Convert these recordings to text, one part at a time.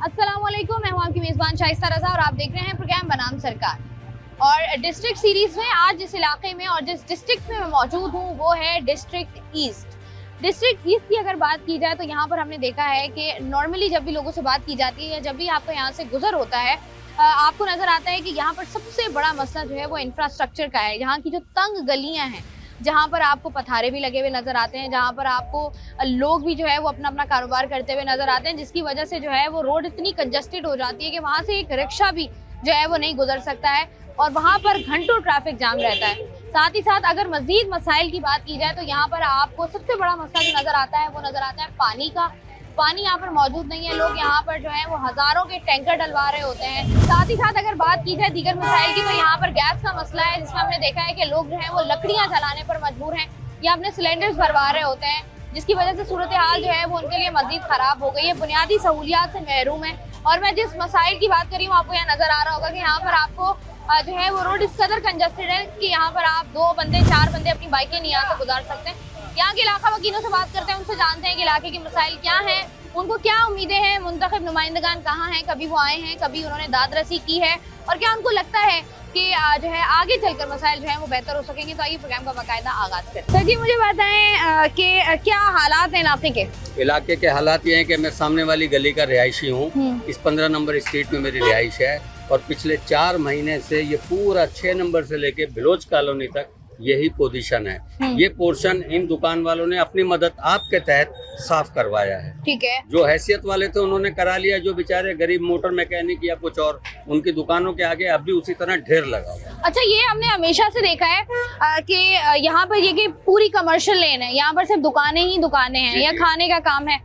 अस्सलामुअलैकुम, मैं हूं आपकी मेज़बान शाइस्ता रज़ा और आप देख रहे हैं प्रोग्राम बनाम सरकार। और डिस्ट्रिक्ट सीरीज़ में आज जिस इलाके में और जिस डिस्ट्रिक्ट में मैं मौजूद हूं वो है डिस्ट्रिक्ट ईस्ट। डिस्ट्रिक्ट ईस्ट की अगर बात की जाए तो यहाँ पर हमने देखा है कि नॉर्मली जब भी लोगों से बात की जाती है या जब भी आपका यहाँ से गुजर होता है आपको नज़र आता है कि यहाँ पर सबसे बड़ा मसला जो है वो इंफ्रास्ट्रक्चर का है। यहाँ की जो तंग गलियाँ हैं, जहाँ पर आपको पथारे भी लगे हुए नजर आते हैं, जहाँ पर आपको लोग भी जो है वो अपना अपना कारोबार करते हुए नजर आते हैं, जिसकी वजह से जो है वो रोड इतनी कंजस्टेड हो जाती है कि वहाँ से एक रिक्शा भी जो है वो नहीं गुजर सकता है और वहाँ पर घंटों ट्रैफिक जाम रहता है। साथ ही साथ अगर मजीद मसाइल की बात की जाए तो यहाँ पर आपको सबसे बड़ा मसला जो नजर आता है वो नजर आता है पानी का। पानी यहाँ पर मौजूद नहीं है, लोग यहाँ पर जो है वो हजारों के टैंकर डलवा रहे होते हैं। साथ ही साथ अगर बात की जाए दीगर मसाइल की तो यहाँ पर गैस का मसला है, जिसमें हमने देखा है कि लोग जो है वो लकड़ियाँ जलाने पर मजबूर हैं या अपने सिलेंडर्स भरवा रहे होते हैं, जिसकी वजह से सूरत हाल जो है वो उनके लिए मजीद खराब हो गई है, बुनियादी सहूलियात से महरूम है। और मैं जिस मसाइल की बात कर रही हूँ आपको यहाँ नजर आ रहा होगा कि यहाँ पर आपको जो है वो रोड इस कदर कंजस्टेड है कि यहाँ पर आप 2 बंदे 4 बंदे अपनी बाइकें नहीं यहाँ से गुजार सकते हैं। यहाँ के इलाका वकीलों से बात करते हैं, उनसे जानते हैं कि इलाके के मसाइल क्या हैं, उनको क्या उम्मीदें हैं, मुंतखब नुमाइंदगान कहाँ हैं, कभी वो आए हैं, कभी उन्होंने दादरसी की है और क्या उनको लगता है कि जो है आगे चलकर मसाइल जो है वो बेहतर हो सकेंगे। तो आइए प्रोग्राम का बाकायदा आगाज करें। सर जी मुझे बताएं कि क्या हालात हैं इलाके के हालात ये हैं कि मैं सामने वाली गली का रिहायशी हूँ। इस 15 नंबर स्ट्रीट में मेरी रिहाइश है और पिछले 4 महीने से ये पूरा 6 नंबर से लेके बिलोच कॉलोनी तक यही पोजीशन है। ये पोर्शन इन दुकान वालों ने अपनी मदद आपके तहत साफ करवाया है। ठीक है, जो जो हैसियत वाले थे उन्होंने करा लिया, जो बेचारे गरीब मोटर मैकेनिक या कुछ और उनकी दुकानों के आगे अब भी उसी तरह ढेर लगा हुआ। अच्छा, ये हमने हमेशा से देखा है कि यहाँ पर ये कि पूरी कमर्शियल लेन है, यहाँ पर सिर्फ दुकानें ही दुकानें हैं या खाने का काम है,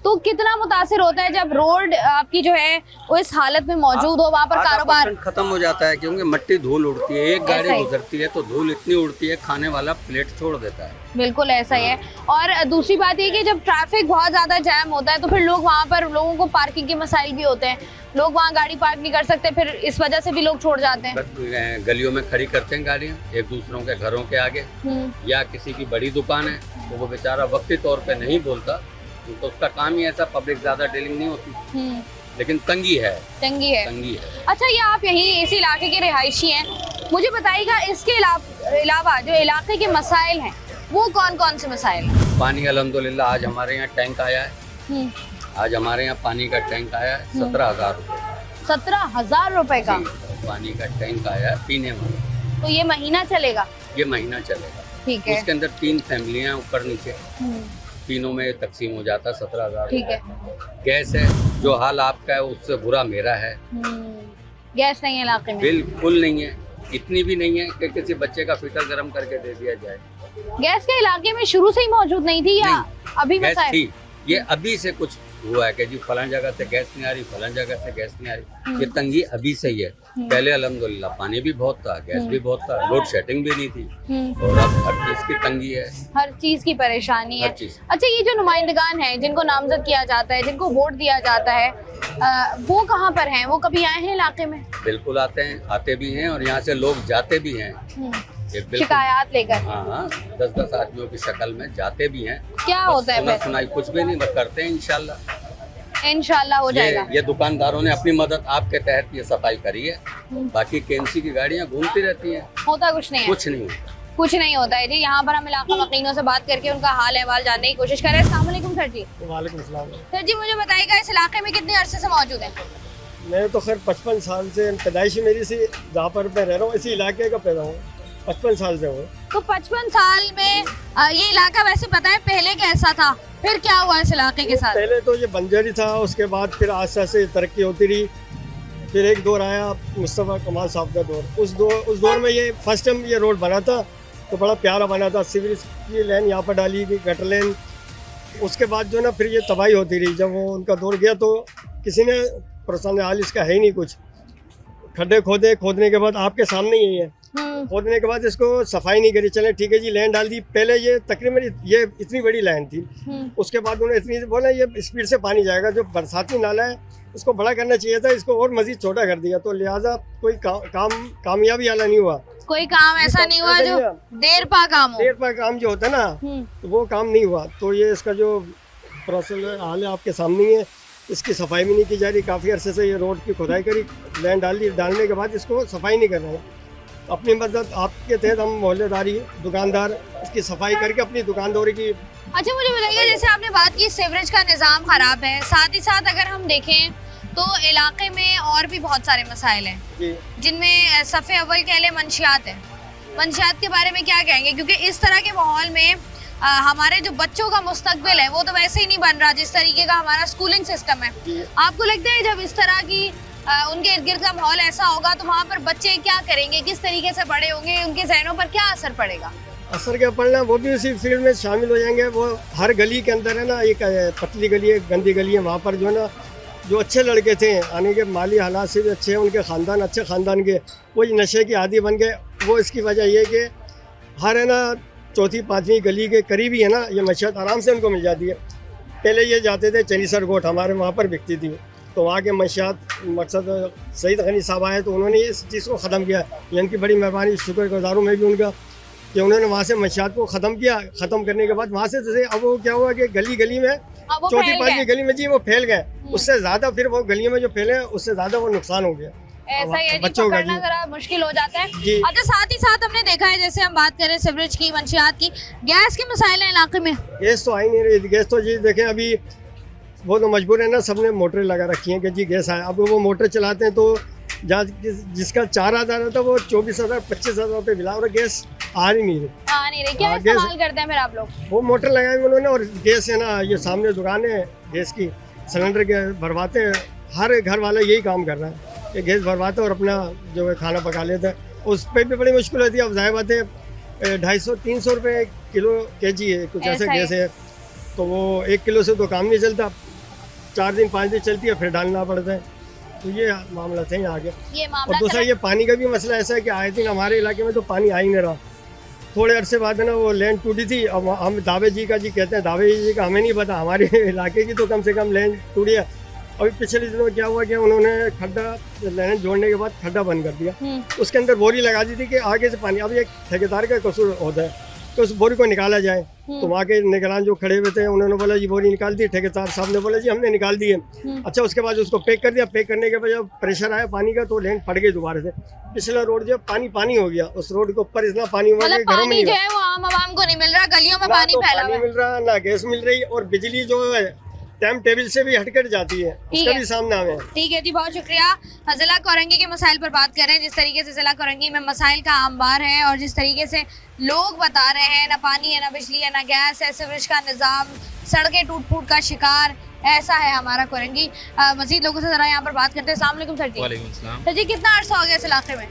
तो कितना मुतासिर होता है जब रोड आपकी जो है वो इस हालत में मौजूद हो, वहाँ पर कारोबार खत्म हो जाता है क्योंकि मट्टी धूल उड़ती है। एक गाड़ी गुजरती है तो धूल इतनी उड़ती है खाने वाला प्लेट छोड़ देता है। बिल्कुल ऐसा ही है। और दूसरी बात ये कि जब ट्रैफिक बहुत ज्यादा जैम होता है तो फिर लोग वहाँ पर लोगों को पार्किंग के मसाइल भी होते हैं, लोग वहाँ गाड़ी पार्क नहीं कर सकते, फिर इस वजह से भी लोग छोड़ जाते हैं। बस गलियों में खड़ी करते हैं गाड़ियाँ एक दूसरों के घरों के आगे, या किसी की बड़ी दुकान है तो वो बेचारा वक्ती तौर पे नहीं बोलता, तो उसका काम ही ऐसा, पब्लिक ज्यादा डीलिंग नहीं होती, लेकिन तंगी है। अच्छा, ये आप यही इसी इलाके के रिहायशी हैं, मुझे बताइएगा इसके अलावा जो इलाके के मसाइल हैं वो कौन कौन से मसाइल हैं? पानी अल्हम्दुलिल्लाह आज हमारे यहाँ टैंक आया है। आज हमारे यहाँ पानी का टैंक आया है 17,000 रुपये। 17,000 रुपए का पानी का टैंक आया है पीने वाला। तो ये महीना चलेगा? ये महीना चलेगा। ठीक है। उसके अंदर 3 फैमिलियाँ ऊपर नीचे, तीनों में तकसीम हो जाता है 17,000। ठीक है। गैस है, जो हाल आपका है उससे बुरा मेरा है। गैस नहीं है इलाके में? बिल्कुल नहीं है, इतनी भी नहीं है कि किसी बच्चे का फिटर गर्म करके दे दिया जाए। गैस के इलाके में शुरू से ही मौजूद नहीं थी या अभी गैस थी? ये अभी से कुछ हुआ है कि जी फलां जगह से गैस नहीं आ रही, फलां जगह से गैस नहीं आ रही। ये तंगी अभी से ही है। पहले अल्हम्दुलिल्लाह पानी भी बहुत था, गैस भी बहुत था, लोड शेडिंग भी नहीं थी, और अब हर चीज की तंगी है, हर चीज की परेशानी है। अच्छा, ये जो नुमाइंदगान हैं जिनको नामजद किया जाता है, जिनको वोट दिया जाता है, वो कहाँ पर हैं? वो कभी आए हैं इलाके में? बिल्कुल आते हैं, आते भी हैं और यहाँ से लोग जाते भी हैं शिकायत लेकर। हाँ, 10-10 आदमियों की शक्ल में जाते भी हैं। क्या होता है? सुनाई कुछ भी नहीं, बस करते हैं इंशाल्लाह हो जाएगा। ये दुकानदारों ने अपनी मदद आपके तहत ये सफाई करी है, बाकी केएमसी की गाड़ियाँ घूमती रहती हैं, होता कुछ नहीं है। कुछ नहीं होता है जी। यहाँ पर हम इलाका वकीलों से बात करके उनका हाल अहवाल जानने की कोशिश कर रहे हैं। अस्सलाम वालेकुम सर जी। वालेकुम सलाम। सर जी मुझे बताइएगा इस इलाके में कितने अरसे से मौजूद हैं? मैं तो खैर 55 साल से, पैदाइशी मेरी सी जहाँ पर मैं रह रहा हूँ इसी इलाके का पैदा हूँ, 55 साल से हूँ। तो 55 साल में ये इलाका वैसे पता है पहले कैसा था, फिर क्या हुआ इस इलाके के साथ? पहले तो ये बंजर ही था, उसके बाद फिर आस्ते आस्ते तरक्की होती रही, फिर एक दौर आया मुस्तफ़ा कमाल साहब का दौर। उस दौर में ये फर्स्ट टाइम ये रोड बना था तो बड़ा प्यारा बना था, सिविल की लाइन यहाँ पर डाली गई, गटर लाइन। उसके बाद जो ना फिर ये तबाही होती रही। जब वो उनका दौर गया तो किसी ने परेशान, हाल इसका है ही नहीं कुछ, खड्डे खोदने के बाद आपके सामने ही है, खोदने के बाद इसको सफाई नहीं करी, चले ठीक है जी लाइन डाल दी। पहले ये तकरीबन ये इतनी बड़ी लाइन थी, उसके बाद उन्होंने इतनी बोला ये स्पीड से पानी जाएगा, जो बरसाती नाला है इसको बड़ा करना चाहिए था, इसको और मजीद छोटा कर दिया, तो लिहाजा कोई कामयाबी वाला नहीं हुआ। कोई काम ऐसा नहीं हुआ जो देर पा काम जो होता है ना, तो वो काम नहीं हुआ। तो ये इसका जो प्रोसेस हाल है आपके सामने है। इसकी सफाई भी नहीं की जा रही। काफ़ी अरसे से ये रोड की खुदाई करी, लैंड डाल दी, डालने के बाद इसको सफाई नहीं कर रहे हैं। अपनी मदद आपके तहत हम मोहल्लेदारी दुकानदार इसकी सफाई करके अपनी दुकानदारी की। अच्छा मुझे बताइए, जैसे आपने बात की सीवरेज का निज़ाम ख़राब है, साथ ही साथ अगर हम देखें तो इलाके में और भी बहुत सारे मसाइल हैं जी जिनमें सफ़े अव्वल कह लें मंशियात है। मंशियात के बारे में क्या कहेंगे, क्योंकि इस तरह के माहौल में हमारे जो बच्चों का मुस्तकबिल है वो तो वैसे ही नहीं बन रहा जिस तरीके का हमारा स्कूलिंग सिस्टम है। आपको लगता है जब इस तरह की उनके इर्द गिर्द का माहौल ऐसा होगा तो वहाँ पर बच्चे क्या करेंगे, किस तरीके से बड़े होंगे, उनके जहनों पर क्या असर पड़ेगा? असर क्या पड़ना, वो भी उसी फील्ड में शामिल हो जाएंगे। वो हर गली के अंदर है ना, एक पतली गली है, गंदी गली है, वहाँ पर जो है ना जो अच्छे लड़के थे, आने के माली हालात से भी अच्छे हैं, उनके ख़ानदान अच्छे ख़ानदान के, वो नशे की आदी बन गए। वो इसकी वजह ये कि हर है ना चौथी पाँचवीं गली के करीब ही है ना ये मशहत आराम से उनको मिल जाती है। पहले ये जाते थे चनीसर गोट, हमारे वहाँ पर बिकती थी, तो वहाँ के मंशियात मकसद सईद गनी साहब आए तो उन्होंने इस चीज़ को ख़त्म किया। ये उनकी बड़ी मेहरबानी, शुक्रगुजार हूँ मैं भी उनका कि उन्होंने वहाँ से मंशियात को ख़त्म किया। ख़त्म करने के बाद वहाँ से जैसे अब वो क्या हुआ कि गली गली में चौथी पाँचवीं गली में जी वो फैल गए, उससे ज़्यादा फिर वो गलियों में जो फैले उससे ज़्यादा वो नुकसान हो गया। ऐसा ही है जी, बच्चों का पकड़ना जरा मुश्किल हो जाता है। जी। अच्छा साथ ही साथ हमने देखा है, जैसे हम बात करें सीवरेज की, मंशियात की, गैस के मसाइल हैं इलाके में। गैस तो आ ही नहीं रही। गैस तो जी देखें अभी वो तो मजबूर है ना, सबने मोटरें लगा रखी हैं कि जी गैस आए। अब वो मोटर चलाते हैं तो जहाँ जिसका 4,000 होता है वो 24,000 25,000 रुपये बिला, और गैस आ ही नहीं रही। आ नहीं रही, क्या हाँ, इस्तेमाल करते हैं फिर आप लोग? वो मोटर लगाए उन्होंने, और गैस है ना ये सामने दुकान है गैस की, सिलेंडर के भरवाते हैं। हर घर वाला यही काम कर रहा है कि गैस भरवाते और अपना जो है खाना पका लेते हैं। उस पर भी बड़ी मुश्किल होती है। अब ज़ाहिर बात है 250-300 रुपये किलो केजी है कुछ ऐसे गैस है, तो वो 1 किलो से तो काम नहीं चलता, 4 दिन 5 दिन चलती है, फिर डालना पड़ता है। तो ये मामला था यहाँ आगे। ये और मामला दूसरा ये पानी का भी मसला ऐसा है कि आए दिन हमारे इलाके में तो पानी आ ही नहीं रहा। थोड़े अरसे बाद है ना वो लैंड टूटी थी। अब हम दावे जी का जी कहते हैं, दावे जी का हमें नहीं पता, हमारे इलाके की तो कम से कम लैंड टूटी है। अभी पिछले दिनों क्या हुआ कि उन्होंने खड्डा लैंड जोड़ने के बाद खड्डा बंद कर दिया, उसके अंदर बोरी लगा दी थी कि आगे से पानी। अब एक ठेकेदार का कसूर होता है तो उस बोरी को निकाला जाए, तो वहाँ के निगरान जो खड़े हुए थे उन्होंने बोला जी बोरी निकाल दी। ठेकेदार साहब ने बोला जी हमने निकाल दी है। अच्छा उसके बाद उसको पैक कर दिया। पैक करने के बाद जब प्रेशर आया पानी का तो लैंड फट गई दोबारा से। पिछला रोड जो पानी पानी हो गया, उस रोड के ऊपर इतना पानी हुआ कि घरों में पानी जो है वो आम आवाम को नहीं मिल रहा, गलियों में पानी फैला हुआ है। मिल रहा ना गैस मिल रही, और बिजली जो है टाइम टेबल से भी हटकर जाती है, उसका भी सामना है। ठीक है जी, बहुत शुक्रिया। जिला कोरंगी के मसाइल पर बात कर रहे हैं, जिस तरीके से जिला कोरंगी में मसाइल का अंबार है और जिस तरीके से लोग बता रहे हैं ना पानी है, ना बिजली है, ना गैस है, सीवरेज का निज़ाम, सड़कें टूट फूट का शिकार, ऐसा है हमारा कोरंगी। मजीद लोगों से जरा यहाँ पर बात करते हैं। अस्सलाम वालेकुम सर जी। वालेकुम सलाम। सर जी कितना अर्सा हो गया इस इलाके में?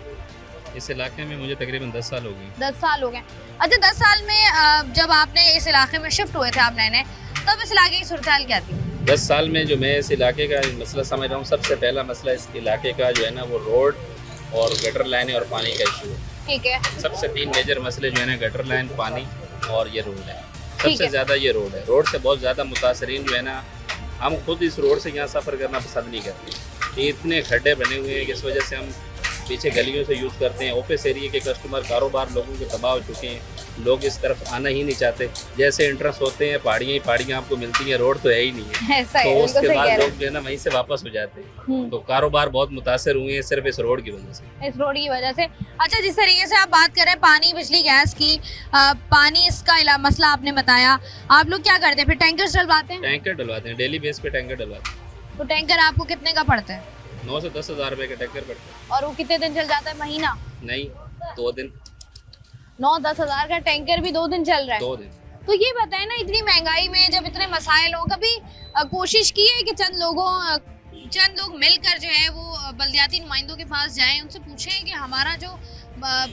इस इलाके में मुझे तकरीबन 10 साल हो गए। 10 साल हो गए। अच्छा 10 साल में जब आपने इस इलाके में शिफ्ट हुए थे आप नए, तब इस इलाके की सूरत हाल क्या थी? 10 साल में जो मैं इस इलाके का मसला समझ रहा हूँ, सबसे पहला मसला इस इलाके का जो है ना वो रोड और गटर लाइन और पानी का इशू है। ठीक है। सबसे 3 मेजर मसले जो है ना, गटर लाइन, पानी और ये रोड है। ठीक है। सबसे ज़्यादा ये रोड है। रोड से बहुत ज़्यादा मुतासरीन जो है ना, हम खुद इस रोड से यहाँ सफ़र करना पसंद नहीं करते। इतने खड्डे बने हुए हैं कि इस वजह से हम पीछे गलियों से यूज़ करते हैं। ओपस एरिया के कस्टमर, कारोबार लोगों के तबाह हो चुके हैं, लोग इस तरफ आना ही नहीं चाहते। जैसे एंट्रेंस होते हैं पहाड़ियाँ ही पहाड़ियाँ आपको मिलती हैं, रोड तो है ही नहीं है। ऐसा तो है, उसके बिल्कुल सही बाद कह रहे लोग जो है ना वहीं से वापस हो जाते हैं। तो कारोबार बहुत मुतासर हुए हैं सिर्फ इस रोड की वजह से, इस रोड की वजह से। अच्छा जिस तरीके से आप बात कर रहे हैं पानी, बिजली, गैस की, पानी इसका मसला आपने बताया, आप लोग क्या करते हैं फिर? टैंकर डलवाते हैं? टैंकर डलवाते हैं, डेली बेस पे टैंकर डलवाते हैं। तो टैंकर आपको कितने का पड़ता है? 9 से 10 हज़ार रुपये का टैंकर पड़ता है। और वो कितने दिन चल जाता है? महीना? नहीं, 2 दिन। 9-10 हज़ार का टैंकर भी 2 दिन चल रहा है? 2 दिन। तो ये बताएं ना, इतनी महंगाई में जब इतने मसाइल हो, कभी कोशिश की है कि चंद लोग मिलकर जो है वो बल्दियाती नुमाइंदों के पास जाएं, उनसे पूछें कि हमारा जो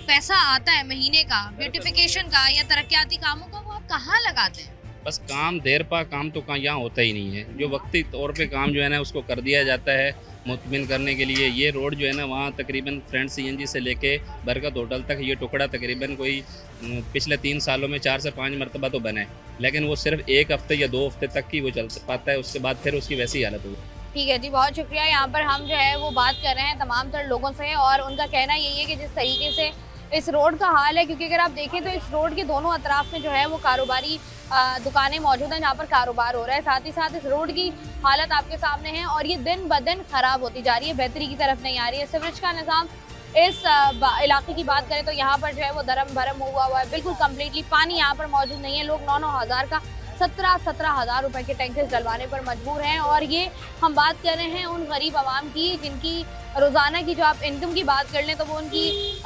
पैसा आता है महीने का ब्यूटिफिकेशन का या तरक्याती कामों का, वो आप कहाँ लगाते हैं? बस काम देर पा काम तो यहाँ होता ही नहीं है। जो वक्ती तौर पे काम जो है ना उसको कर दिया जाता है मुतमिन करने के लिए। ये रोड जो है ना वहाँ तकरीबन फ्रंट CNG से लेके बरकत होटल तक ये टुकड़ा तकरीबन कोई पिछले 3 सालों में 4 से 5 मरतबा तो बना है, लेकिन वो सिर्फ 1 हफ्ते या 2 हफ्ते तक ही वो चल पाता है, उसके बाद फिर उसकी वैसी हालत हुई। ठीक है जी, बहुत शुक्रिया। यहाँ पर हम जो है वो बात कर रहे हैं तमाम तर लोगों से, और उनका कहना यही है कि जिस तरीके से इस रोड का हाल है, क्योंकि अगर आप देखें तो इस रोड के दोनों अतराफ में जो है वो कारोबारी दुकानें मौजूद हैं जहाँ पर कारोबार हो रहा है। साथ ही साथ इस रोड की हालत आपके सामने है और ये दिन ब दिन खराब होती जा रही है, बेहतरी की तरफ नहीं आ रही है। सीवरेज का निज़ाम इस इलाके की बात करें तो यहाँ पर जो है वो धर्म भरम हुआ है, बिल्कुल कम्प्लीटली पानी यहाँ पर मौजूद नहीं है। लोग 9-9 हज़ार का 17-17 हज़ार रुपए के टैंकर्स डलवाने पर मजबूर हैं। और ये हम बात कर रहे हैं उन गरीब आवाम की जिनकी रोज़ाना की जो आप इनकम की बात कर लें तो वो उनकी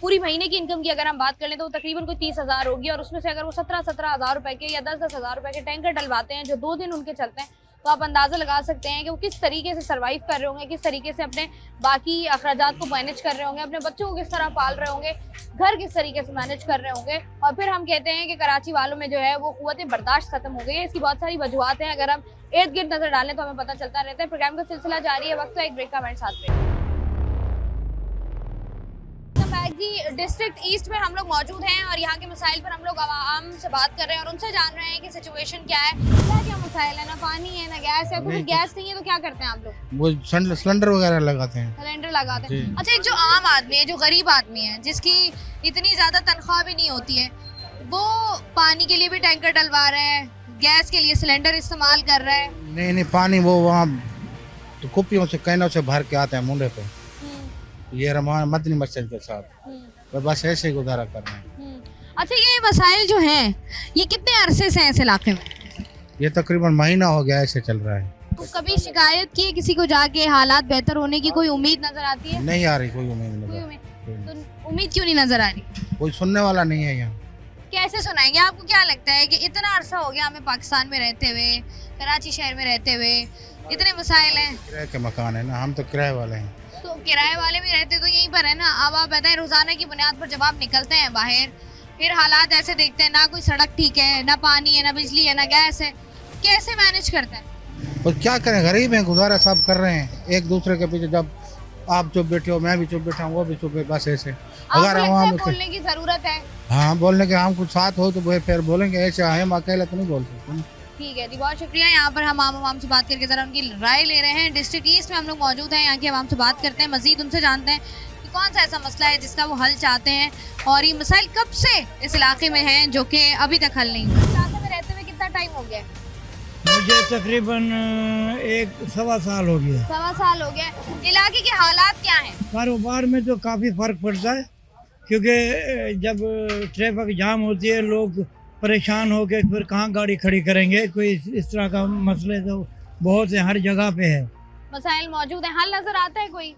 पूरी महीने की इनकम की अगर हम बात कर लें तो वो तकरीबन कोई 30 हज़ार होगी। और उसमें से अगर वो 17-17 हज़ार रुपए के या 10-10 हज़ार रुपए के टैंकर डलवाते हैं जो 2 दिन उनके चलते हैं, तो आप अंदाज़ा लगा सकते हैं कि वो किस तरीके से सर्वाइव कर रहे होंगे, किस तरीके से अपने बाकी अखराजात को मैनेज कर रहे होंगे, अपने बच्चों को किस तरह पाल रहे होंगे, घर किस तरीके से मैनेज कर रहे होंगे। और फिर हम कहते हैं कि कराची वालों में जो है वो क़ुव्वत बर्दाश्त खत्म हो गई है। इसकी बहुत सारी वजूहत हैं, अगर हम इर्द गिर्द नजर डालें तो हमें पता चलता रहता है। प्रोग्राम का सिलसिला जारी है, वक्त है एक ब्रेक का, हमारे साथ में जी डिस्ट्रिक्ट ईस्ट में हम लोग मौजूद हैं और यहाँ के मसाइल पर हम लोग आवाम से बात कर रहे हैं और उनसे जान रहे हैं कि सिचुएशन क्या है, क्या मसाइल है। ना पानी है ना गैस है, तो गैस नहीं है तो क्या करते हैं आप लोग? वो सिलेंडर वगैरह लगाते हैं। सिलेंडर लगाते हैं। अच्छा, एक जो आम आदमी है, जो गरीब आदमी है, जिसकी इतनी ज्यादा तनख्वाह भी नहीं होती है, वो पानी के लिए भी टैंकर डलवा रहा है, गैस के लिए सिलेंडर इस्तेमाल कर रहा है। नहीं पानी वो वहाँ तो कुपियों से कैनों से भर के आते हैं मुंडे पे, ये रमान मदनी मस्जिद के साथ, तो बस ऐसे ही गुजारा कर रहे हैं। अच्छा, ये मसाइल जो हैं ये कितने अरसे से हैं इस इलाके में? ये तकरीबन महीना हो गया ऐसे चल रहा है। तो कभी शिकायत की किसी को जाके, हालात बेहतर होने की कोई उम्मीद नजर आती है? नहीं आ रही कोई उम्मीद कोई नहीं। उम्मीद? तो उम्मीद क्यों नहीं नजर आ रही? कोई सुनने वाला नहीं है यहाँ। कैसे सुनाएंगे? आपको क्या लगता है कि इतना अरसा हो गया हमें पाकिस्तान में रहते हुए, कराची शहर में रहते हुए, इतने मसाइल हैं। किराए के मकान है ना, हम तो किराए वाले हैं। तो किराए वाले भी रहते तो यहीं पर है ना। अब आप बताएं, रोजाना की बुनियाद पर जब आप निकलते हैं बाहर, फिर हालात ऐसे देखते हैं, ना कोई सड़क ठीक है, ना पानी है, ना बिजली है, ना गैस है, कैसे मैनेज करते हैं? और क्या करें, गरीब हैं, गुजारा सब कर रहे हैं एक दूसरे के पीछे। जब आप चुप बैठे हो, मैं भी चुप बैठा हूँ, वो भी चुप है, बस ऐसे। अगर हम बोलने की जरूरत है, हाँ बोलने के हम कुछ साथ हो तो वो फिर बोलेंगे, ऐसे हम अकेले तो नहीं बोल सकते। ठीक है जी, बहुत शुक्रिया। यहाँ पर हम आवाम से बात करके ज़रा उनकी राय ले रहे हैं। डिस्ट्रिक्ट ईस्ट में हम लोग मौजूद हैं, यहाँ के आवाम से बात करते हैं, मजीद उनसे जानते हैं कि कौन सा ऐसा मसला है जिसका वो हल चाहते हैं और ये मसाइल कब से इस इलाके में हैं जो कि अभी तक हल नहीं हुए। इलाके में रहते हुए कितना टाइम हो गया? मुझे तकरीबन 1-1.25 साल हो गया। 1.25 साल हो गया। इलाके के हालात क्या हैं? कारोबार में तो काफ़ी फ़र्क पड़ता है, क्योंकि जब ट्रैफिक जाम होती है लोग परेशान हो के फिर कहाँ गाड़ी खड़ी करेंगे। कोई इस तरह का मसले तो बहुत है, हर जगह पे है। मसाइल मौजूद हैं, हल नज़र आता है कोई?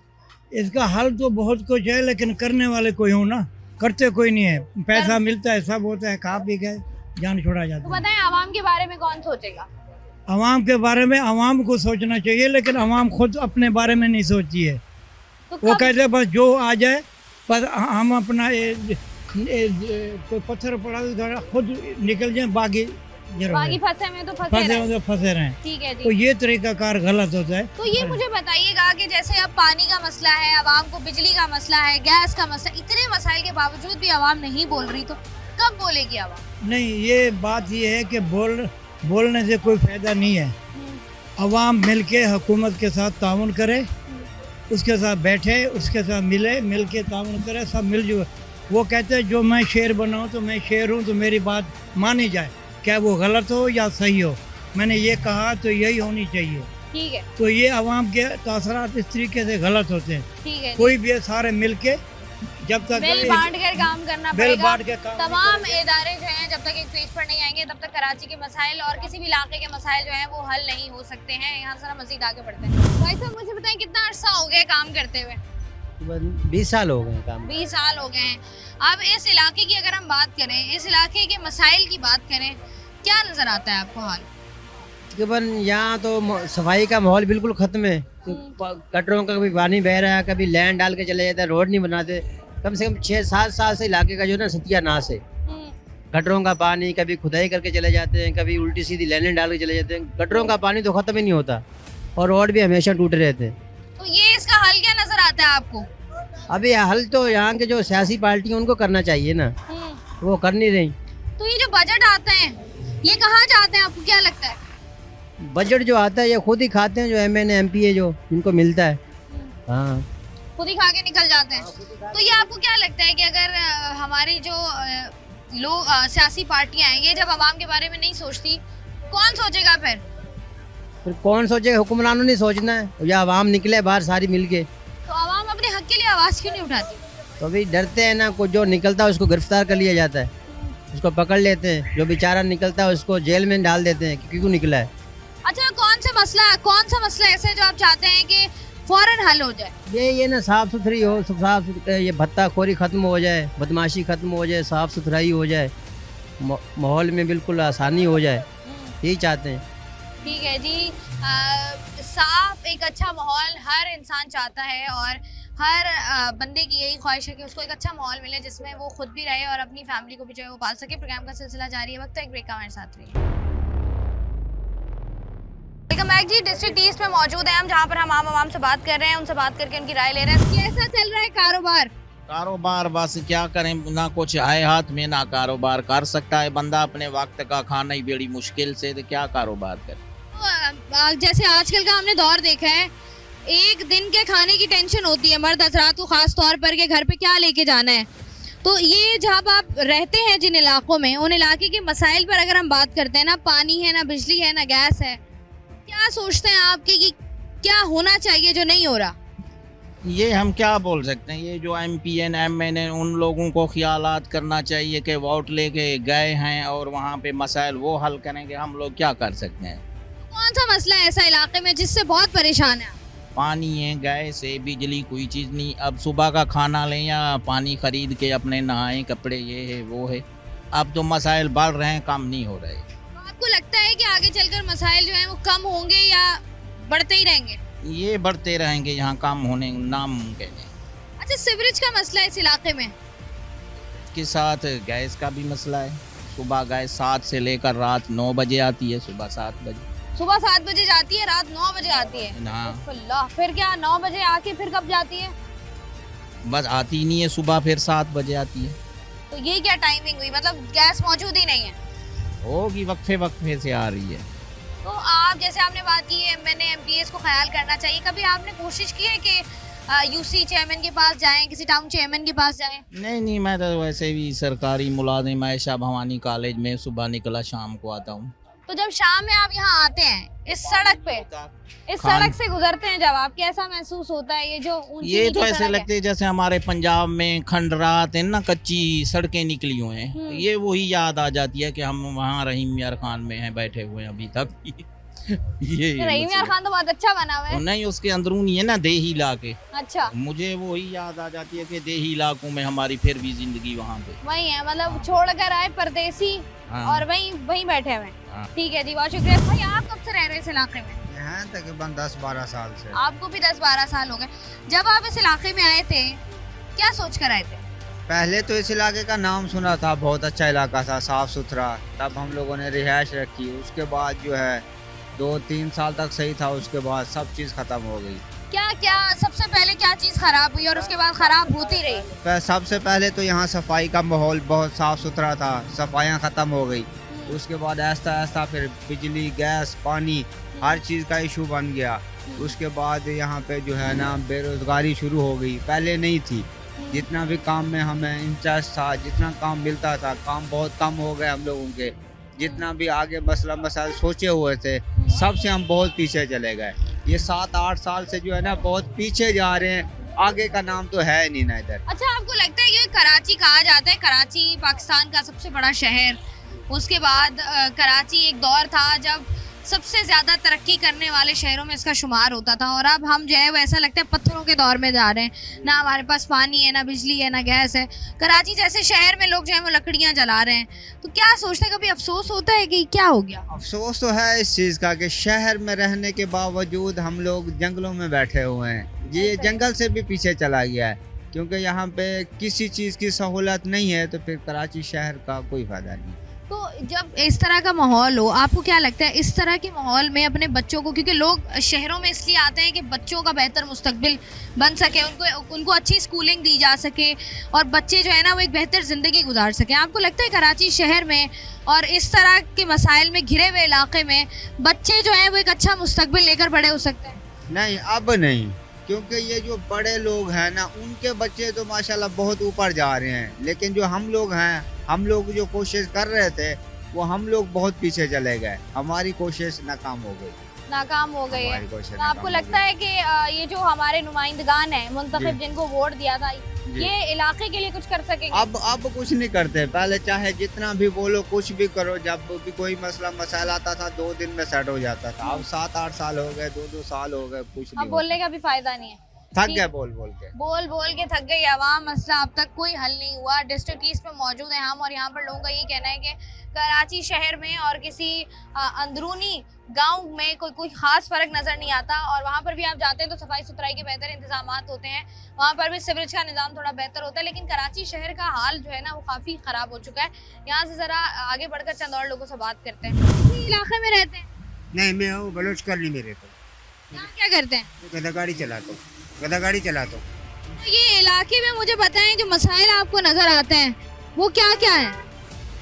इसका हल तो बहुत कुछ है, लेकिन करने वाले कोई हो ना, करते कोई नहीं है। पैसा मिलता है, सब होता है, खा पी के जान छोड़ा तो जाता है। बताएं, आवाम के बारे में कौन सोचेगा? आवाम के बारे में आवाम को सोचना चाहिए, लेकिन आवाम खुद अपने बारे में नहीं सोचती है। तो वो कहते हैं बस जो आ जाए, बस हम अपना कोई पत्थर पड़ा तो खुद निकल जाए, बाकी फंसे में तो फंसे रहें। ठीक है जी। तो ये तरीकाकार गलत होता है। तो ये मुझे बताइएगा कि जैसे अब पानी का मसला है, आवाम को बिजली का मसला है, गैस का मसला, इतने मसाइल के बावजूद भी आवाम नहीं बोल रही, तो कब बोलेगी आवाम? नहीं, ये बात ये है कि बोलने से कोई फायदा नहीं है। आवाम मिलके हुकूमत के साथ ताउन करे, उसके साथ बैठे, उसके साथ मिल के ताउन करे, सब मिलजुल। वो कहते हैं जो मैं शेर बनाऊं तो मैं शेर हूं, तो मेरी बात मानी जाए, क्या वो गलत हो या सही हो। मैंने ये कहा तो यही होनी चाहिए। ठीक है। तो ये आवाम के तासरात इस तरीके से गलत होते हैं। ठीक है। कोई भी सारे मिलके जब तक बिल बांट कर काम करना पड़ेगा। तमाम इदारे जो हैं जब तक एक पेज पर नहीं आएंगे तब तक कराची के मसाइल और किसी भी इलाके के मसाइल जो हैं वो हल नहीं हो सकते हैं। यहाँ से मजीद आगे बढ़ते हैं। भाई साहब, मुझे बताएं, कितना अर्सा हो गया काम करते हुए? 20 साल हो गए काम। 20 साल हो गए हैं। अब इस इलाके की अगर हम बात करें, इस इलाके के मसाइल की बात करें, क्या नजर आता है आपको हाल? तकरीबन यहाँ तो सफाई का माहौल बिल्कुल खत्म है। गटरों का कभी पानी बह रहा है, कभी लैंड डाल के चले जाते हैं, रोड नहीं बनाते। कम से कम 6-7 साल से इलाके का जो ना सत्यानाश है। गटरों का पानी कभी खुदाई करके चले जाते हैं, कभी उल्टी सीधी लाइनें डाल के चले जाते हैं। गटरों का पानी तो खत्म ही नहीं होता और रोड भी हमेशा टूटे रहते हैं। तो ये इसका हल क्या नजर आता है आपको? अभी हल तो यहाँ के जो सियासी पार्टी है उनको करना चाहिए ना, वो कर नहीं रही। तो ये जो बजट आते हैं ये कहाँ जाते हैं, आपको क्या लगता है? बजट जो आता है ये खुद ही खाते हैं, जो MNA MP है जो इनको मिलता है, हाँ खुद ही खा के निकल जाते हैं। तो ये आपको क्या लगता है कि अगर हमारी जो लोग सियासी पार्टियां हैं, ये जब आवाम के बारे में नहीं सोचती, कौन सोचेगा फिर कौन सोचेगा? हुक्मरानों ने सोचना है, या आवाम निकले बाहर सारी मिल के। तो आवाम अपने हक के लिए आवाज़ क्यों नहीं उठाती? तो अभी डरते हैं ना, को जो निकलता है उसको गिरफ्तार कर लिया जाता है, उसको पकड़ लेते हैं, जो बेचारा निकलता है उसको जेल में डाल देते हैं कि क्यों निकला है। अच्छा, कौन सा मसला ऐसा है जो आप चाहते हैं कि फौरन हल हो जाए? ये ना साफ सुथरी हो, ये भत्ताखोरी खत्म हो जाए, बदमाशी खत्म हो जाए, साफ सुथराई हो जाए, माहौल में बिल्कुल आसानी हो जाए, यही चाहते हैं। ठीक है जी, साफ एक अच्छा माहौल हर इंसान चाहता है और हर बंदे की यही ख्वाहिश है कि उसको एक अच्छा माहौल मिले जिसमें वो खुद भी रहे और अपनी फैमिली को भी जो है वो पाल सके। प्रोग्राम का सिलसिला जारी है, वक्त एक ब्रेक का, हमारे साथ रहिए। वेलकम बैक जी, डिस्ट्रिक्ट ईस्ट में मौजूद है हम, जहाँ पर हम आवाम से बात कर रहे हैं, उनसे बात करके उनकी राय ले रहे हैं। कैसा चल रहा है कारोबार? कारोबार बस क्या करें, ना कुछ आए हाथ में ना कारोबार कर सकता है बंदा, अपने वक्त का खाना ही बड़ी मुश्किल से, तो क्या कारोबार करे। तो जैसे आजकल का हमने दौर देखा है, एक दिन के खाने की टेंशन होती है मर्द हजरात को खास तौर पर कि घर पे क्या लेके जाना है। तो ये जब आप रहते हैं जिन इलाकों में, उन इलाके के मसाइल पर अगर हम बात करते हैं, ना पानी है, ना बिजली है, ना गैस है, क्या सोचते हैं आप कि क्या होना चाहिए जो नहीं हो रहा? ये हम क्या बोल सकते हैं, ये जो MP एन MN उन लोगों को ख्यालात करना चाहिए कि वोट लेके गए हैं और वहाँ पे मसाइल वो हल करेंगे, हम लोग क्या कर सकते हैं। कौन सा मसला है ऐसा इलाके में जिससे बहुत परेशान है? पानी है, गैस है, बिजली, कोई चीज़ नहीं। अब सुबह का खाना लें या पानी खरीद के अपने नहाएं, कपड़े ये है वो है। अब तो मसाइल बढ़ रहे हैं, कम नहीं हो रहे। तो आपको लगता है कि आगे चलकर मसाइल जो हैं वो कम होंगे या बढ़ते ही रहेंगे? ये बढ़ते रहेंगे, यहाँ कम होने नामुमकिन है। अच्छा, सीवरेज का मसला है इस इलाके में? के साथ गैस का भी मसला है। सुबह गैस 7 से लेकर रात 9 बजे आती है, सुबह 7 बजे। सुबह 7 बजे जाती है, रात 9 बजे आती है। हाँ। अल्लाह, फिर क्या 9 बजे आके फिर कब जाती है? बस आती नहीं है, सुबह फिर 7 बजे आती है। तो ये क्या टाइमिंग हुई, मतलब गैस मौजूद ही नहीं है? होगी, वक्फे वक्फे से आ रही है। तो आप जैसे आपने बात की है MNA MPs को ख्याल करना चाहिए, कभी आपने कोशिश की है कि UC चेयरमैन के पास जाएं, किसी टाउन चेयरमैन के पास जाएं? नहीं, मैं तो वैसे भी सरकारी मुलाजिम आयशा भवानी कॉलेज में सुबह निकला शाम को आता हूँ। तो जब शाम में आप यहाँ आते हैं इस सड़क पे, इस सड़क से गुजरते हैं जब आप, कैसा महसूस होता है? ये जो ऊंची ये तो नीची ऐसे सड़क लगते है जैसे हमारे पंजाब में खंडरात है ना, कच्ची सड़कें निकली हुए हैं, ये वही याद आ जाती है कि हम वहाँ रहीम यार खान में हैं, बैठे हुए हैं अभी तक। ये रहीम यार खान तो बहुत अच्छा बना हुआ है। नहीं, उसके अंदरूनी है ना देही इलाके। अच्छा, मुझे वही याद आ जाती है कि देही इलाकों में हमारी फिर भी जिंदगी वहाँ पे वही है, मतलब छोड़ कर आए परदेसी और वहीं बैठे हुए। ठीक है जी, बहुत शुक्रिया। भाई, आप कब से रह रहे हैं इस इलाके में? यहाँ तकरीबन 10-12 साल से। आपको भी 10-12 साल हो गए। जब आप इस इलाके में आए थे, क्या सोच कर आए थे? पहले तो इस इलाके का नाम सुना था, बहुत अच्छा इलाका था, साफ सुथरा, तब हम लोगों ने रिहाइश रखी। उसके बाद जो है 2-3 साल तक सही था, उसके बाद सब चीज़ ख़त्म हो गई। क्या सबसे पहले क्या चीज़ खराब हुई और उसके बाद खराब होती रही? सबसे पहले तो यहाँ सफाई का माहौल बहुत साफ सुथरा था, सफाइयाँ ख़त्म हो गई। उसके बाद आहिस्ता आहिस्ता फिर बिजली, गैस, पानी, हर चीज़ का इशू बन गया। उसके बाद यहाँ पे जो है ना बेरोज़गारी शुरू हो गई, पहले नहीं थी। जितना भी काम में हमें इंटरेस्ट था, जितना काम मिलता था, काम बहुत कम हो गए हम लोगों के। जितना भी आगे मसला मसाइल सोचे हुए थे, सबसे हम बहुत पीछे चले गए। ये 7-8 साल से जो है ना बहुत पीछे जा रहे हैं, आगे का नाम तो है नहीं ना इधर। अच्छा, आपको लगता है कि कराची कहा जाता है, कराची पाकिस्तान का सबसे बड़ा शहर, उसके बाद कराची एक दौर था जब सबसे ज़्यादा तरक्की करने वाले शहरों में इसका शुमार होता था, और अब हम जो है वो ऐसा लगता है पत्थरों के दौर में जा रहे हैं। ना हमारे पास पानी है, ना बिजली है, ना गैस है। कराची जैसे शहर में लोग जो है वो लकड़ियाँ जला रहे हैं। तो क्या सोचते हैं, कभी अफसोस होता है कि क्या हो गया? अफसोस तो है इस चीज़ का कि शहर में रहने के बावजूद हम लोग जंगलों में बैठे हुए हैं। ये जंगल से भी पीछे चला गया है, क्योंकि यहाँ पे किसी चीज़ की सहूलत नहीं है, तो फिर कराची शहर का कोई फ़ायदा नहीं। तो जब इस तरह का माहौल हो, आपको क्या लगता है इस तरह के माहौल में अपने बच्चों को, क्योंकि लोग शहरों में इसलिए आते हैं कि बच्चों का बेहतर मुस्तकबिल बन सके, उनको अच्छी स्कूलिंग दी जा सके और बच्चे जो है ना वो एक बेहतर ज़िंदगी गुजार सकें। आपको लगता है कराची शहर में और इस तरह के मसाइल में घिरे हुए इलाके में बच्चे जो हैं वो एक अच्छा मुस्तकबिल लेकर बड़े हो सकते हैं? नहीं, अब नहीं। क्योंकि ये जो बड़े लोग हैं ना, उनके बच्चे तो माशाल्लाह बहुत ऊपर जा रहे हैं, लेकिन जो हम लोग हैं, हम लोग जो कोशिश कर रहे थे वो हम लोग बहुत पीछे चले गए, हमारी कोशिश नाकाम हो गई। नाकाम हो गई है। हमारी कोशिश तो आपको नाकाम हो लगता है कि ये जो हमारे नुमाइंदगान हैं मुंतखब जी। जिनको वोट दिया था, जी। ये इलाके के लिए कुछ कर सकेंगे? अब कुछ नहीं करते, पहले चाहे जितना भी बोलो, कुछ भी करो, जब भी कोई मसला मसाइल आता था 2 दिन में सेट हो जाता था। अब 7-8 साल हो गए, 2-2 साल हो गए, कुछ अब नहीं बोलने का भी फायदा नहीं है। थक गए बोल बोल के। बोल के थक गई आवाम, मसला अब तक कोई हल नहीं हुआ। डिस्ट्रिक्ट ईस्ट में मौजूद है हम, और यहाँ पर लोगों का ये कहना है कि कराची शहर में और किसी अंदरूनी गांव में कोई खास फर्क नज़र नहीं आता, और वहाँ पर भी आप जाते हैं तो सफाई सुथराई के बेहतर इंतजाम होते हैं, वहाँ पर भी सीवरेज का निज़ाम थोड़ा बेहतर होता है, लेकिन कराची शहर का हाल जो है ना वो काफ़ी ख़राब हो चुका है। यहाँ से ज़रा आगे बढ़कर चंद और लोगों से बात करते हैं। इसी इलाके में रहते हैं? नहीं, मैं हूँ बलोच करनी मेरे को, यहाँ क्या करते हैं? गधा गाड़ी चलाता हूँ, गधा गाड़ी चलाता हूँ। तो ये इलाके में मुझे बताएं, जो मसाइल आपको नज़र आते हैं वो क्या क्या है?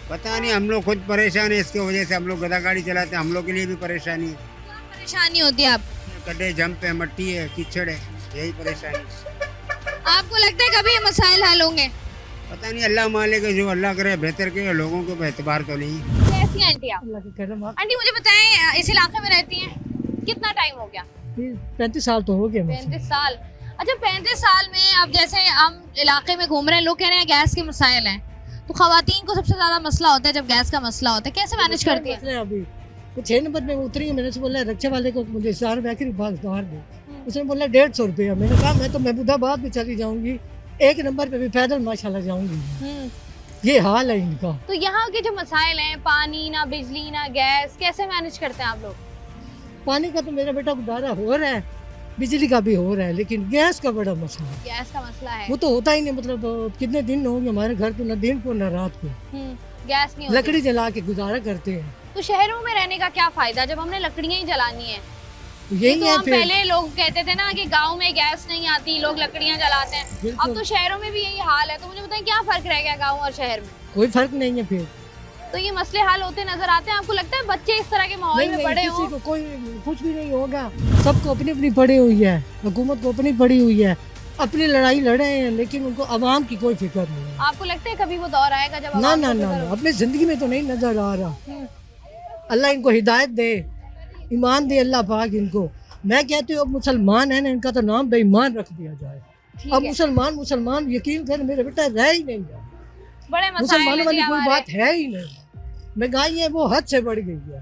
पता नहीं, हम लोग खुद परेशान है इसकी वजह से, हम लोग गधा गाड़ी चलाते हैं, हम लोग के लिए भी परेशानी है। क्या परेशानी होती है आपको? गड्ढे जंप है, मट्टी है, कीचड़ है, यही परेशानी। आपको लगता है कभी ये मसाइल हल होंगे? पता नहीं, अल्लाह मालिक है, जो अल्लाह करे बेहतर करे, लोगों को एतबार तो नहीं। कैसी हैं आंटी आप? आंटी मुझे बताएं, इस इलाके में रहती हैं, कितना टाइम हो गया? 35 साल तो हो गए 35 साल। अच्छा, 35 साल में अब जैसे हम इलाके में घूम रहे हैं, लोग कह रहे हैं गैस के मसाइल हैं, तो खवातीन को सबसे ज्यादा मसला होता है जब गैस का मसला होता है, कैसे मैनेज करती है? अभी वो 6 नंबर में उतरी, मैंने से बोला रक्षा वाले को मुझे 4 बैकरी बाहर दे, उसने बोला 150 रुपया। मैंने कहा मैं तो महमूदाबाद भी चली जाऊंगी, 1 नंबर पे भी पैदल माशाल्लाह जाऊंगी। ये हाल है इनका। तो यहाँ के जो मसाइल हैं, पानी ना बिजली ना गैस, कैसे मैनेज करते हैं आप लोग? पानी का तो मेरा बेटा गुजारा हो रहा है, बिजली का भी हो रहा है, लेकिन गैस का बड़ा मसला है। गैस का मसला है, वो तो होता ही नहीं, मतलब कितने दिन हो गए हमारे घर तो, न दिन को न रात को गैस नहीं होती। लकड़ी जला के गुजारा करते हैं। तो शहरों में रहने का क्या फायदा जब हमने लकड़ियां ही जलानी है? तो यही तो है हम फिर। पहले लोग कहते थे ना कि गांव में गैस नहीं आती, लोग लकड़ियां जलाते हैं, बिल्कुल। अब तो शहरों में भी यही हाल है। तो मुझे बताएं क्या फर्क रह गया गांव और शहर में? कोई फर्क नहीं है फिर। तो ये मसले हल होते नजर आते हैं? आपको लगता है बच्चे इस तरह के माहौल में बड़े किसी हों? को कोई कुछ भी नहीं होगा, सबको अपनी अपनी पड़ी हुई है, हुकूमत को अपनी पड़ी हुई है, अपनी लड़ाई लड़े हैं, लेकिन उनको आवाम की कोई फिक्र नहीं है। आपको लगता है कभी वो दौर आएगा जब ना आवाम ना को ना फिक्र ना, होगी? अपनी जिंदगी में तो नहीं नजर आ रहा। अल्लाह इनको हिदायत दे, ईमान दे अल्लाह पाक इनको। मैं कहती हूँ अब मुसलमान है ना, इनका तो नाम बेईमान रख दिया जाए। ठीक अब है। मुसलमान यकीन कर मेरे बेटा रह ही नहीं है, बड़े मसाइल मुसलमानों हैं वाली जी कोई हमारे। बात है ही नहीं। महंगाई है वो हद से बढ़ गई है।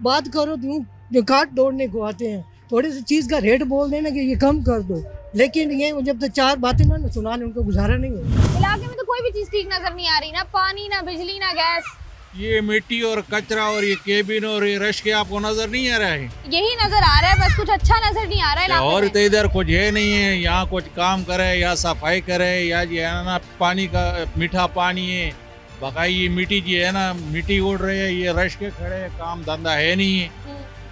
बात करो तुम जो काट दौड़ने को आते हैं, थोड़ी सी चीज़ का रेट बोल देना कि ये कम कर दो, लेकिन ये जब तक 4 बातें ना सुना ले उनको गुजारा नहीं होगा। इलाके में तो कोई भी चीज ठीक नजर नहीं आ रही, ना पानी ना बिजली ना गैस। ये मिट्टी और कचरा और ये केबिन और ये रश के आपको नजर नहीं आ रहा है? यही नजर आ रहा है, बस कुछ अच्छा नजर नहीं आ रहा है इलाके और में। तो इधर कुछ है नहीं है, यहाँ कुछ काम करे या सफाई करे या जो है ना पानी का मीठा पानी है, बाकाई ये मिट्टी जो है ना मिट्टी उड़ रही है, ये रश के खड़े हैं, काम धंधा है नहीं है,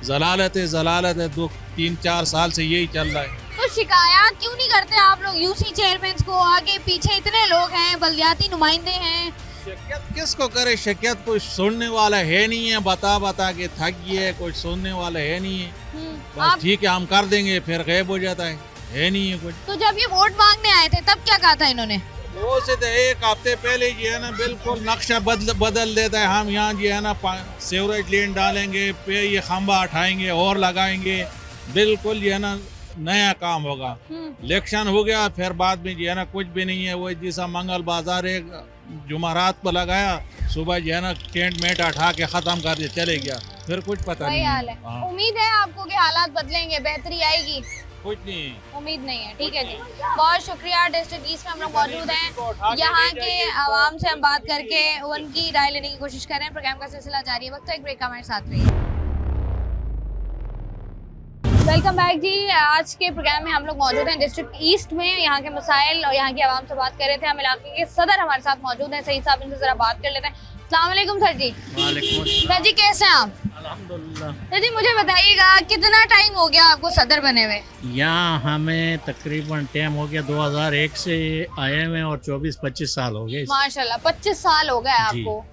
जलालत है 2-3-4 साल से यही चल रहा है। तो शिकायत क्यों नहीं करते आप लोग यूसी चेयरमैन को? आगे पीछे इतने लोग हैं, बल्दियाती नुमाइंदे हैं। शिकायत किसको करे? शिकायत कोई सुनने वाला है नहीं है, बता के थक गए, कोई सुनने वाला है नहीं है। बस आप ठीक है हम कर देंगे, फिर गायब हो जाता है नहीं है कुछ। तो जब ये वोट मांगने आए थे तब क्या कहा था इन्होंने? वो से तो 1 हफ्ते पहले जो है ना बिल्कुल नक्शा बदल देता है, हम यहाँ जो है ना सीवरेज लेन डालेंगे, पे ये खंबा उठाएंगे और लगाएंगे, बिल्कुल जो है ना नया काम होगा। इलेक्शन हो गया, फिर बाद में जो है ना कुछ भी नहीं है। वो जैसा मंगल बाजार एक जुमारात पर लगाया, सुबह जो है ना टेंट मेट उठा के ख़त्म कर दिया, चले गया, फिर कुछ पता वही नहीं हाल है। हाँ, उम्मीद है आपको कि हालात बदलेंगे, बेहतरी आएगी? कुछ नहीं। उम्मीद नहीं है। ठीक है जी, बहुत शुक्रिया। डिस्ट्रिक्ट ईस्ट में हम लोग मौजूद हैं, यहाँ के आवाम से हम बात करके उनकी राय लेने की कोशिश कर रहे हैं। प्रोग्राम का सिलसिला जारी है, वक्त एक ब्रेक का, हमारे साथ रहिए। वेलकम बैक जी। आज के प्रोग्राम में हम लोग मौजूद हैं डिस्ट्रिक्ट ईस्ट में, यहाँ के मसाइल और यहाँ की आवाम से बात कर रहे थे। हम इलाके के सदर हमारे साथ मौजूद हैं, सईद साहब, इनसे जरा बात कर लेते हैं। अस्सलाम वालेकुम सर जी। वालेकुम सर जी कैसे हैं आप? अल्हम्दुलिल्लाह। सर जी मुझे बताइएगा कितना टाइम हो गया आपको सदर बने हुए? यहाँ हमें तकरीबन टाइम हो गया 2001 से आए हुए और 24-25 साल हो गए। माशाल्लाह 25 साल हो गए जी। आपको।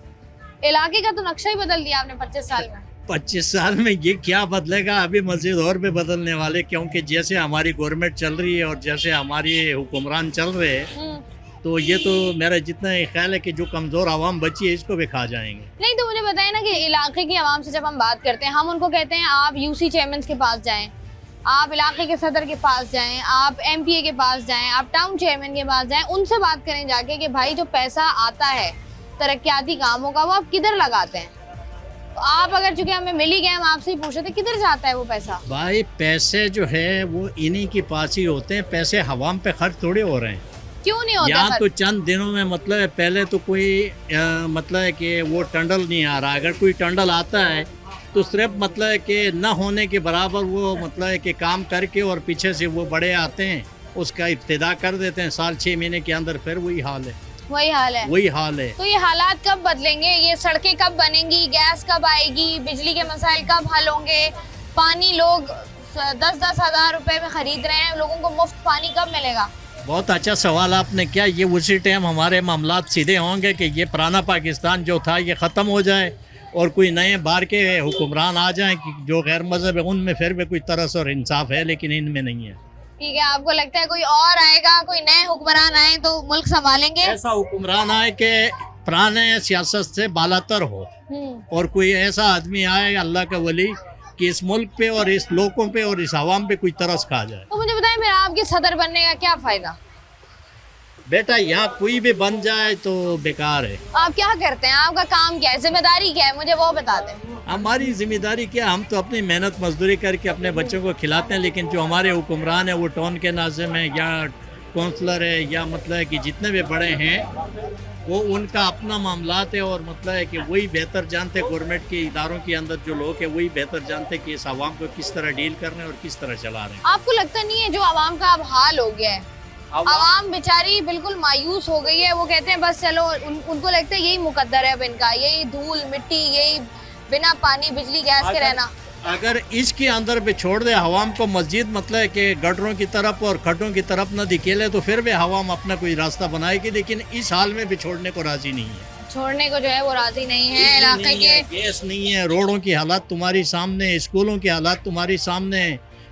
इलाके का तो नक्शा ही बदल दिया आपने 25 साल में। 25 साल में ये क्या बदलेगा, अभी मजीद और भी बदलने वाले, क्योंकि जैसे हमारी गवर्नमेंट चल रही है और जैसे हमारी हुक्मरान चल रहे हैं, तो ये तो मेरा जितना ख्याल है कि जो कमज़ोर आवाम बची है इसको भी खा जाएंगे। नहीं तो मुझे बताइए ना कि इलाके की आवाम से जब हम बात करते हैं, हम उनको कहते हैं आप यूसी चेयरमैन के पास जाएं, आप इलाके के सदर के पास जाएं, आप एमपीए के पास जाएं, आप टाउन चेयरमैन के पास जाएं, उनसे बात करें जाके कि भाई जो पैसा आता है तरक्याती कामों का वो आप किधर लगाते हैं। तो आप अगर चूंकि हमें मिल ही गए, हम आपसे ही पूछ रहे थे किधर जाता है वो पैसा। भाई पैसे जो है वो इन्हीं के पास ही होते हैं, पैसे हवाम पे खर्च थोड़े हो रहे हैं। क्यों नहीं होता यहाँ खर्च? तो चंद दिनों में मतलब है, पहले तो कोई मतलब है कि वो टंडल नहीं आ रहा, अगर कोई टंडल आता है तो सिर्फ मतलब है कि न होने के बराबर वो मतलब है कि काम करके और पीछे से वो बड़े आते हैं उसका इब्तिदा कर देते हैं, साल 6 महीने के अंदर फिर वही हाल है। वही हाल है, वही हाल है। तो ये हालात कब बदलेंगे? ये सड़कें कब बनेंगी? गैस कब आएगी? बिजली के मसाइल कब हल होंगे? पानी लोग 10-10 हज़ार रुपए में खरीद रहे हैं, लोगों को मुफ्त पानी कब मिलेगा? बहुत अच्छा सवाल आपने किया। ये उसी टाइम हमारे मामलात सीधे होंगे कि ये पुराना पाकिस्तान जो था ये ख़त्म हो जाए और कोई नए बाहर के हुक्मरान आ जाएं कि जो गैर मज़हब है, उनमें फिर भी कोई तरस और इंसाफ है, लेकिन इनमें नहीं है। ठीक है, आपको लगता है कोई और आएगा, कोई नए हुक्मरान आए तो मुल्क संभालेंगे? ऐसा हुक्मरान आए कि पुराने सियासत से बालातर हो और कोई ऐसा आदमी आए अल्लाह का वली कि इस मुल्क पे और इस लोगों पे और इस आवाम पे कोई तरस खा जाए। तो मुझे बताएं, फिर आपके सदर बनने का क्या फायदा? बेटा यहाँ कोई भी बन जाए तो बेकार है। आप क्या करते हैं? आपका काम क्या है? जिम्मेदारी क्या है? मुझे वो बता दें। हमारी जिम्मेदारी क्या, हम तो अपनी मेहनत मजदूरी करके अपने बच्चों को खिलाते हैं, लेकिन जो हमारे हुक्मरान है वो टाउन के नाज़िम है या काउंसलर है या मतलब है कि जितने भी बड़े हैं वो उनका अपना मामलात है और मतलब है कि वही बेहतर जानते, गवर्नमेंट के इदारों के अंदर जो लोग हैं वही बेहतर जानते कि इस आवाम को किस तरह डील कर रहे हैं और किस तरह चला रहे हैं। आपको लगता नहीं है जो आवाम का अब हाल हो गया है, आवाम बेचारी बिल्कुल मायूस हो गई है, वो कहते हैं बस चलो, उनको लगता है यही मुकद्दर है अब इनका, यही धूल मिट्टी, यही बिना पानी बिजली गैस के रहना। अगर इसके अंदर भी छोड़ दे हवाम को मस्जिद मतलब है कि गटरों की तरफ और खड्डों की तरफ न दिखेले तो फिर भी हवाम अपना कोई रास्ता बनाएगी, लेकिन इस हाल में भी छोड़ने को राजी नहीं है। छोड़ने को जो है वो राजी नहीं है। इलाके के गैस नहीं है, रोडों की हालात तुम्हारी सामने, स्कूलों की हालात तुम्हारी सामने,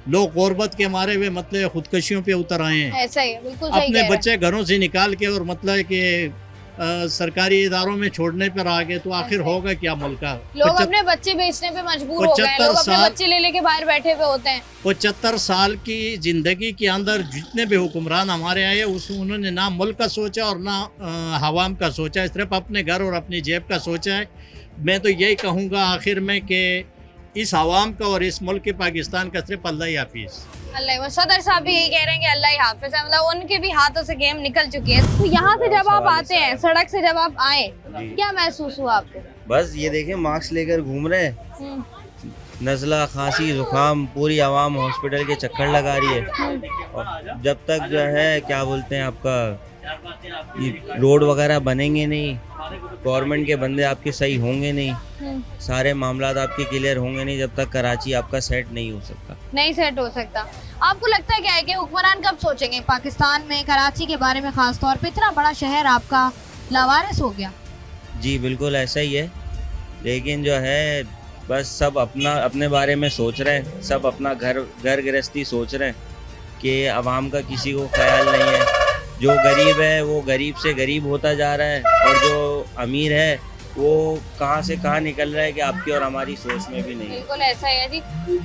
लोग गुर्बत के मारे हुए मतलब खुदकशियों पे उतर आए हैं, ऐसा ही बिल्कुल सही अपने कह रहे बच्चे घरों से निकाल के और मतलब कि सरकारी इदारों में छोड़ने पर आ गए, तो आखिर होगा क्या मुल्क का? लोग अपने बच्चे बेचने पे मजबूर हो गए हैं, लोग अपने बच्चे ले लेके बाहर बैठे हुए होते हैं। 75 साल की जिंदगी के अंदर जितने भी हुक्मरान हमारे आए उन्होंने ना मुल्क का सोचा और ना हवाम का सोचा, सिर्फ अपने घर और अपनी जेब का सोचा है। मैं तो यही कहूँगा आखिर में कि इस आवाम का और इस मुल्क के पाकिस्तान का सिर्फ अल्लाह ही हाफिज़। अल्लाह, सदर साहब भी यही कह रहे हैं कि अल्लाह ही हाफिज़ है, मतलब उनके भी हाथों से गेम निकल चुकी है। तो यहाँ से जब आप आते हैं, सड़क से जब आप आए, क्या महसूस हुआ आपको? बस ये देखें मास्क लेकर घूम रहे हैं, नज़ला खांसी जुकाम पूरी आवाम हॉस्पिटल के चक्कर लगा रही है। और जब तक जो है क्या बोलते हैं आपका रोड वगैरह बनेंगे नहीं, गवर्नमेंट के बंदे आपके सही होंगे नहीं, सारे मामलात आपके क्लियर होंगे नहीं, जब तक कराची आपका सेट नहीं हो सकता। नहीं सेट हो सकता। आपको लगता है क्या है कि हुक्मरान कब सोचेंगे पाकिस्तान में, कराची के बारे में खास तौर पे? इतना बड़ा शहर आपका लावारिस हो गया। जी बिल्कुल ऐसा ही है, लेकिन जो है बस सब अपने बारे में सोच रहे हैं, सब अपना घर गृहस्थी सोच रहे हैं कि आवाम का किसी को ख्याल नहीं है। जो गरीब है वो गरीब से गरीब होता जा रहा है और जो अमीर है वो कहाँ से कहाँ निकल रहा है कि आपकी और हमारी सोच में भी नहीं है। बिल्कुल ऐसा ही है जी,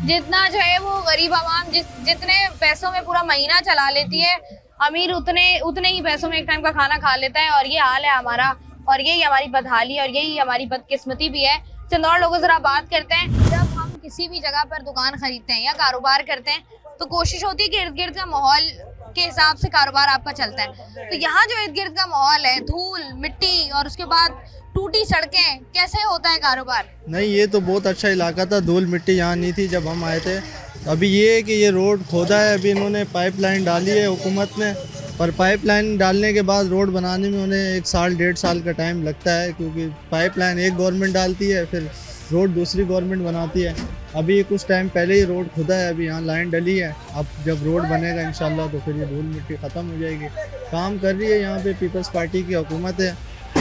जितना जो है वो गरीब आवाम जितने पैसों में पूरा महीना चला लेती है, अमीर उतने ही पैसों में एक टाइम का खाना खा लेता है। और ये हाल है हमारा, और यही हमारी बदहाली और यही हमारी बदकिस्मती भी है। चंद और लोगों से बात करते हैं। जब हम किसी भी जगह पर दुकान खरीदते हैं या कारोबार करते हैं तो कोशिश होती है कि इर्द गिर्द का माहौल के हिसाब से कारोबार आपका चलता है। तो यहाँ जो इर्द गिर्द का माहौल है, धूल मिट्टी और उसके बाद टूटी सड़कें, कैसे होता है कारोबार? नहीं, ये तो बहुत अच्छा इलाका था, धूल मिट्टी यहाँ नहीं थी जब हम आए थे। अभी ये है कि ये रोड खोदा है, अभी इन्होंने पाइपलाइन डाली है हुकूमत ने, पर पाइपलाइन डालने के बाद रोड बनाने में उन्हें 1 साल 1.5 साल का टाइम लगता है, क्योंकि पाइपलाइन एक गवर्नमेंट डालती है, फिर रोड दूसरी गवर्नमेंट बनाती है। अभी कुछ टाइम पहले ही रोड खुदा है, अभी यहाँ लाइन डली है। अब जब रोड बनेगा इंशाल्लाह तो फिर ये धूल मिट्टी ख़त्म हो जाएगी। काम कर रही है यहाँ पे पीपल्स पार्टी की हुकूमत है,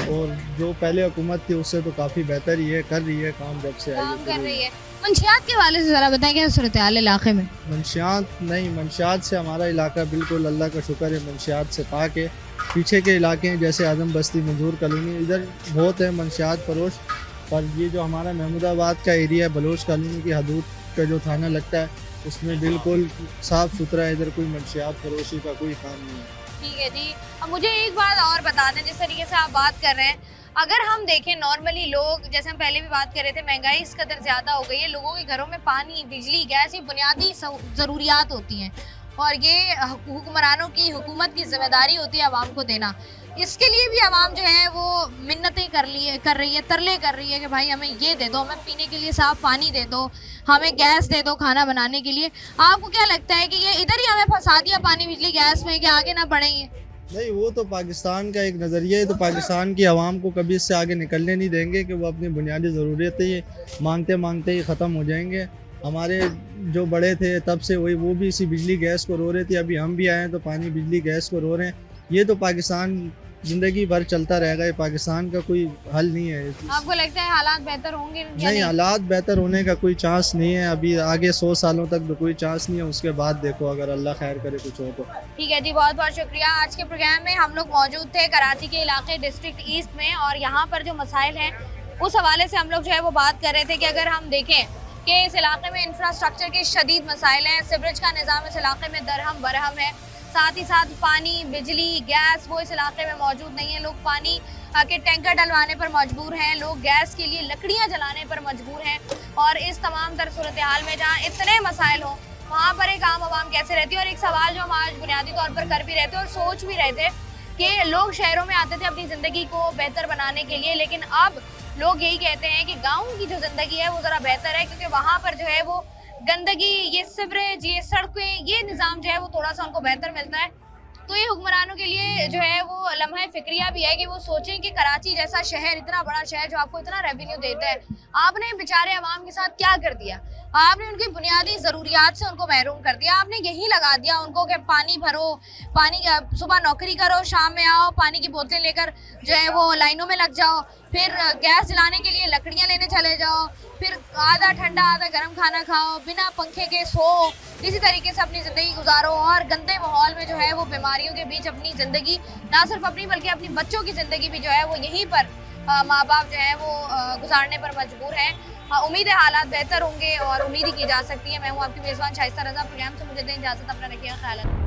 और जो पहले हुकूमत थी उससे तो काफ़ी बेहतर ही है, कर रही है काम जब से आई काम कर है। रही है। मंशियात के हवाले से ज़रा बताएं क्या सूरत हाल है इलाके में? मंशियात नहीं, मंशियात से हमारा इलाका बिल्कुल अल्लाह का शुक्र है, मंशियात से पाक है। पीछे के इलाके हैं जैसे आजम बस्ती, मंजूर कॉलोनी, इधर बहुत है मंशियात फरोश। पर ये जो हमारा महमूदाबाद का एरिया है, बलोच कॉलोनी की हदूद का जो थाना लगता है, उसमें बिल्कुल साफ़ सुथरा है, इधर कोई मंशियात फरोशी का कोई काम नहीं है। ठीक है जी। अब मुझे एक बात और बता दें, जिस तरीके से आप बात कर रहे हैं, अगर हम देखें नॉर्मली लोग, जैसे हम पहले भी बात कर रहे थे, महंगाई इस कदर ज़्यादा हो गई है, लोगों के घरों में पानी, बिजली, गैस, ये बुनियादी ज़रूरियात होती हैं और ये हुक्मरानों की, हुकूमत की जिम्मेदारी होती है आवाम को देना। इसके लिए भी आवाम जो है वो मिन्नतें कर रही है, तरले कर रही है कि भाई हमें ये दे दो, हमें पीने के लिए साफ़ पानी दे दो, हमें गैस दे दो खाना बनाने के लिए। आपको क्या लगता है कि ये इधर ही हमें फंसा दिया पानी, बिजली, गैस में, कि आगे ना बढ़ेंगे? नहीं, वो तो पाकिस्तान का एक नज़रिया है, तो पाकिस्तान की आवाम को कभी इससे आगे निकलने नहीं देंगे कि वो अपनी बुनियादी ज़रूरतें मांगते मांगते ही ख़त्म हो जाएंगे। हमारे जो बड़े थे तब से वही, वो भी इसी बिजली गैस को रो रहे थे, अभी हम भी आए हैं तो पानी बिजली गैस को रो रहे हैं। ये तो पाकिस्तान ज़िंदगी भर चलता रहेगा, ये पाकिस्तान का कोई हल नहीं है। आपको लगता है हालात बेहतर होंगे? नहीं, हालात बेहतर होने का कोई चांस नहीं है, अभी आगे 100 सालों तक तो कोई चांस नहीं है, उसके बाद देखो अगर अल्लाह खैर करे कुछ हो तो। ठीक है जी, बहुत बहुत शुक्रिया। आज के प्रोग्राम में हम लोग मौजूद थे कराची के इलाके डिस्ट्रिक्ट ईस्ट में, और यहाँ पर जो मसाइल हैं उस हवाले से हम लोग जो है वो बात कर रहे थे कि अगर हम देखें कि इस इलाके में इंफ्रास्ट्रक्चर के शदीद मसाइल हैं, सीवरेज का निज़ाम इस इलाके में दरहम बरहम है, साथ ही साथ पानी, बिजली, गैस वो इस इलाके में मौजूद नहीं है। लोग पानी के टैंकर डलवाने पर मजबूर हैं, लोग गैस के लिए लकड़ियां जलाने पर मजबूर हैं, और इस तमाम तर सूरत हाल में जहाँ इतने मसाइल हों वहाँ पर एक आम आवाम कैसे रहती है। और एक सवाल जो हम आज बुनियादी तौर पर कर भी रहे थे और सोच भी रहे थे कि लोग शहरों में आते थे अपनी ज़िंदगी को बेहतर बनाने के लिए, लेकिन अब लोग यही कहते हैं कि गाँव की जो ज़िंदगी है वो ज़रा बेहतर है, क्योंकि वहाँ पर जो है वो गंदगी, ये सीवरेज, ये सड़कें, ये निज़ाम जो है वो थोड़ा सा उनको बेहतर मिलता है। तो ये हुक्मरानों के लिए जो है वो लम्हा फिक्रिया भी है कि वो सोचें कि कराची जैसा शहर, इतना बड़ा शहर जो आपको इतना रेवेन्यू देता है, आपने बेचारे अवाम के साथ क्या कर दिया? आपने उनकी बुनियादी ज़रूरियात से उनको महरूम कर दिया। आपने यही लगा दिया उनको कि पानी भरो, पानी सुबह नौकरी करो, शाम में आओ, पानी की बोतलें लेकर जो है वो लाइनों में लग जाओ, फिर गैस जलाने के लिए लकड़ियाँ लेने चले जाओ, फिर आधा ठंडा आधा गर्म खाना खाओ, बिना पंखे के सो, इसी तरीके से अपनी ज़िंदगी गुजारो, और गंदे माहौल में जो है वो बीमारियों के बीच अपनी ज़िंदगी, ना सिर्फ अपनी बल्कि अपनी बच्चों की ज़िंदगी भी जो है वो यहीं पर माँ बाप जो है वो गुजारने पर मजबूर हैं। उम्मीद है हालात बेहतर होंगे और उम्मीद ही की जा सकती है। मैं हूँ आपकी मेज़बान शाइस्ता रज़ा। प्रोग्राम से मुझे दें इजाज़त, अपना रखिएगा ख्याल।